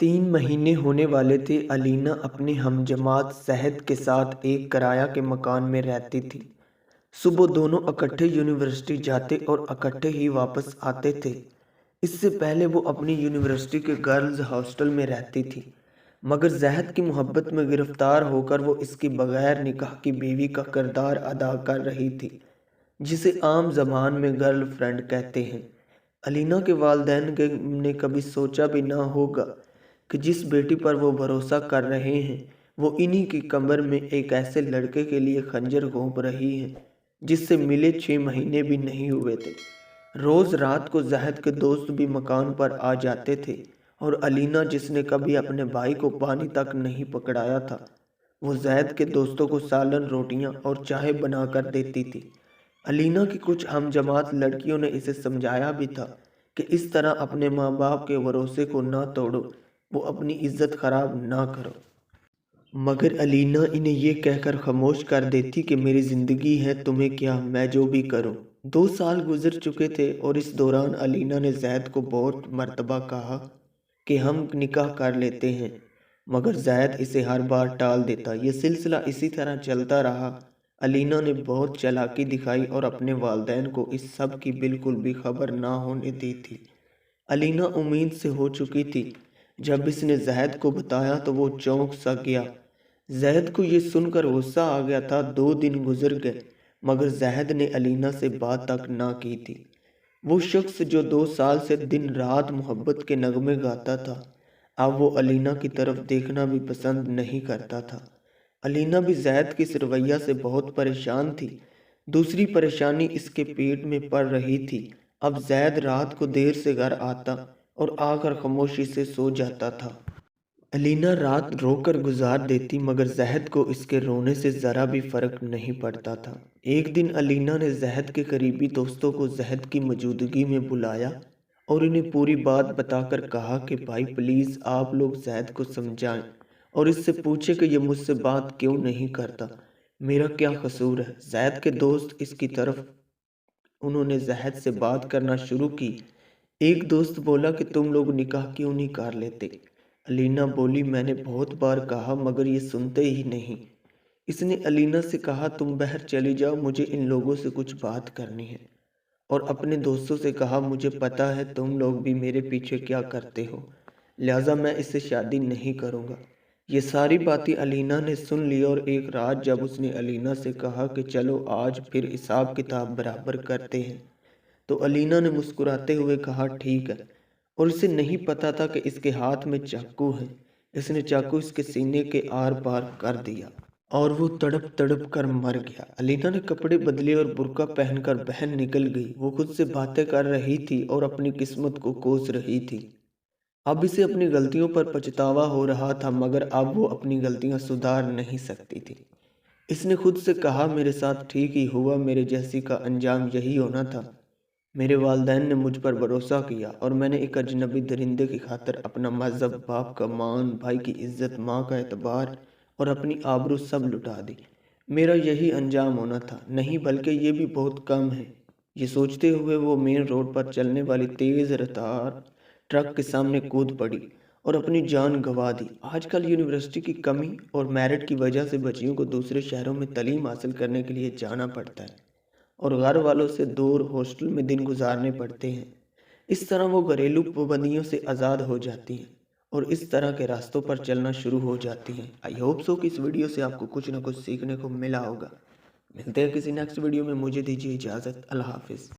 3 महीने होने वाले थे। अलीना अपने हमजमात ज़हद के साथ एक किराया के मकान में रहती थी। सुबह दोनों इकट्ठे यूनिवर्सिटी जाते और इकट्ठे ही वापस आते थे। इससे पहले वो अपनी यूनिवर्सिटी के गर्ल्स हॉस्टल में रहती थी, मगर ज़हद की मोहब्बत में गिरफ्तार होकर वो इसकी बगैर निकाह की बीवी का किरदार अदा कर रही थी, जिसे आम ज़बान में गर्ल फ्रेंड कहते हैं। अलीना के वालिदैन ने कभी सोचा भी ना होगा कि जिस बेटी पर वो भरोसा कर रहे हैं वो इन्हीं की कमर में एक ऐसे लड़के के लिए खंजर घोंप रही है जिससे मिले 6 महीने भी नहीं हुए थे। रोज़ रात को ज़हद के दोस्त भी मकान पर आ जाते थे और अलीना, जिसने कभी अपने भाई को पानी तक नहीं पकड़ाया था, वो ज़हद के दोस्तों को सालन, रोटियां और चाय बना कर देती थी। अलीना की कुछ हमजमात लड़कियों ने इसे समझाया भी था कि इस तरह अपने माँ बाप के भरोसे को ना तोड़ो, वो अपनी इज्जत खराब ना करो, मगर अलीना इन्हें ये कहकर खामोश कर देती कि मेरी ज़िंदगी है, तुम्हें क्या, मैं जो भी करूं। 2 साल गुजर चुके थे और इस दौरान अलीना ने ज़ैद को बहुत मर्तबा कहा कि हम निकाह कर लेते हैं, मगर ज़ैद इसे हर बार टाल देता। ये सिलसिला इसी तरह चलता रहा। अलीना ने बहुत चालाकी दिखाई और अपने वालिदैन को इस सब की बिल्कुल भी खबर ना होने दी थी। अलीना उम्मीद से हो चुकी थी। जब इसने ज़हद को बताया तो वो चौंक सा गया। ज़हद को ये सुनकर गुस्सा आ गया था। 2 दिन गुजर गए मगर ज़हद ने अलीना से बात तक ना की थी। वो शख्स जो 2 साल से दिन रात मोहब्बत के नगमे गाता था, अब वो अलीना की तरफ देखना भी पसंद नहीं करता था। अलीना भी ज़ैद की इस रवैया से बहुत परेशान थी। दूसरी परेशानी इसके पेट में पड़ रही थी। अब ज़ैद रात को देर से घर आता और आकर खामोशी से सो जाता था। अलीना रात रोकर गुजार देती, मगर ज़हद को इसके रोने से ज़रा भी फ़र्क नहीं पड़ता था। एक दिन अलीना ने ज़हद के करीबी दोस्तों को ज़हद की मौजूदगी में बुलाया और इन्हें पूरी बात बताकर कहा कि भाई प्लीज़ आप लोग ज़हद को समझाएं और इससे पूछे कि ये मुझसे बात क्यों नहीं करता, मेरा क्या कसूर है। ज़हद के दोस्त इसकी तरफ उन्होंने ज़हद से बात करना शुरू की। एक दोस्त बोला कि तुम लोग निकाह क्यों नहीं कर लेते। अलीना बोली, मैंने बहुत बार कहा मगर ये सुनते ही नहीं। इसने अलीना से कहा, तुम बाहर चली जाओ, मुझे इन लोगों से कुछ बात करनी है। और अपने दोस्तों से कहा, मुझे पता है तुम लोग भी मेरे पीछे क्या करते हो, लिहाजा मैं इससे शादी नहीं करूँगा। ये सारी बातें अलीना ने सुन ली और एक रात जब उसने अलीना से कहा कि चलो आज फिर हिसाब किताब बराबर करते हैं, तो अलीना ने मुस्कुराते हुए कहा ठीक है। और इसे नहीं पता था कि इसके हाथ में चाकू है। इसने चाकू इसके सीने के आर पार कर दिया और वो तड़प तड़प कर मर गया। अलीना ने कपड़े बदले और बुर्का पहनकर बहन निकल गई। वो खुद से बातें कर रही थी और अपनी किस्मत को कोस रही थी। अब इसे अपनी गलतियों पर पछतावा हो रहा था, मगर अब वो अपनी गलतियां सुधार नहीं सकती थी। इसने खुद से कहा, मेरे साथ ठीक ही हुआ, मेरे जैसी का अंजाम यही होना था। मेरे वालिदैन ने मुझ पर भरोसा किया और मैंने एक अजनबी दरिंदे की खातिर अपना मजहब, बाप का मान, भाई की इज्जत, माँ का एतबार और अपनी आबरू सब लुटा दी। मेरा यही अंजाम होना था, नहीं बल्कि ये भी बहुत कम है। ये सोचते हुए वो मेन रोड पर चलने वाली तेज़ रफ्तार ट्रक के सामने कूद पड़ी और अपनी जान गंवा दी। आजकल यूनिवर्सिटी की कमी और मेरिट की वजह से बच्चियों को दूसरे शहरों में तालीम हासिल करने के लिए जाना पड़ता है और घर वालों से दूर हॉस्टल में दिन गुजारने पड़ते हैं। इस तरह वो घरेलू पाबंदियों से आज़ाद हो जाती हैं और इस तरह के रास्तों पर चलना शुरू हो जाती हैं। आई होप सो कि इस वीडियो से आपको कुछ ना कुछ सीखने को मिला होगा। मिलते हैं किसी नेक्स्ट वीडियो में। मुझे दीजिए इजाज़त। अल्लाह हाफिज़।